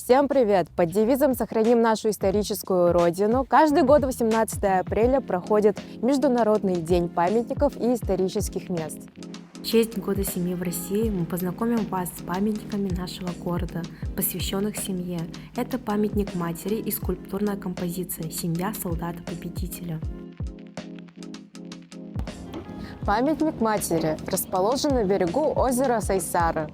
Всем привет! Под девизом «Сохраним нашу историческую родину» каждый год 18 апреля проходит Международный день памятников и исторических мест. В честь Года семьи в России мы познакомим вас с памятниками нашего города, посвященных семье. Это памятник матери и скульптурная композиция «Семья солдата-победителя». Памятник матери расположен на берегу озера Сайсара.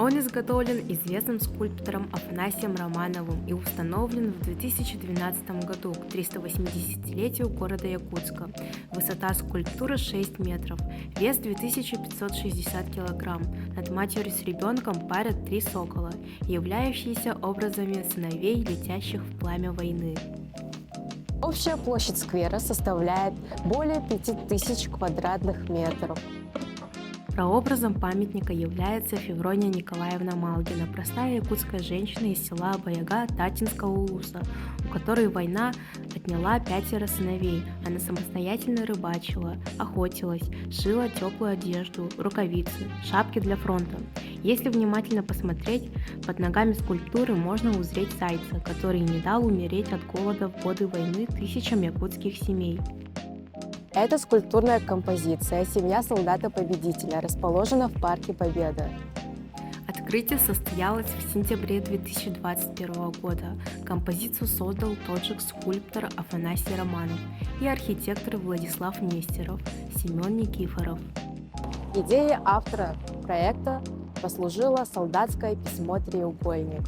Он изготовлен известным скульптором Афанасием Романовым и установлен в 2012 году к 380-летию города Якутска. Высота скульптуры 6 метров, вес 2560 килограмм. Над матерью с ребенком парят 3 сокола, являющиеся образами сыновей, летящих в пламя войны. Общая площадь сквера составляет более 5000 квадратных метров. Прообразом памятника является Феврония Николаевна Малгина, простая якутская женщина из села Баяга Татинского улуса, у которой война отняла 5 сыновей. Она самостоятельно рыбачила, охотилась, шила теплую одежду, рукавицы, шапки для фронта. Если внимательно посмотреть, под ногами скульптуры можно узреть зайца, который не дал умереть от голода в годы войны тысячам якутских семей. Эта скульптурная композиция «Семья солдата-победителя» расположена в Парке Победы. Открытие состоялось в сентябре 2021 года. Композицию создал тот же скульптор Афанасий Романов и архитекторы Владислав Нестеров, Семен Никифоров. Идеей автора проекта послужило солдатское письмо «Треугольник».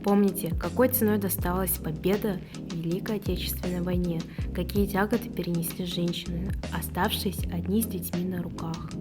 Помните, какой ценой досталась победа в Великой Отечественной войне, какие тяготы перенесли женщины, оставшись одни с детьми на руках.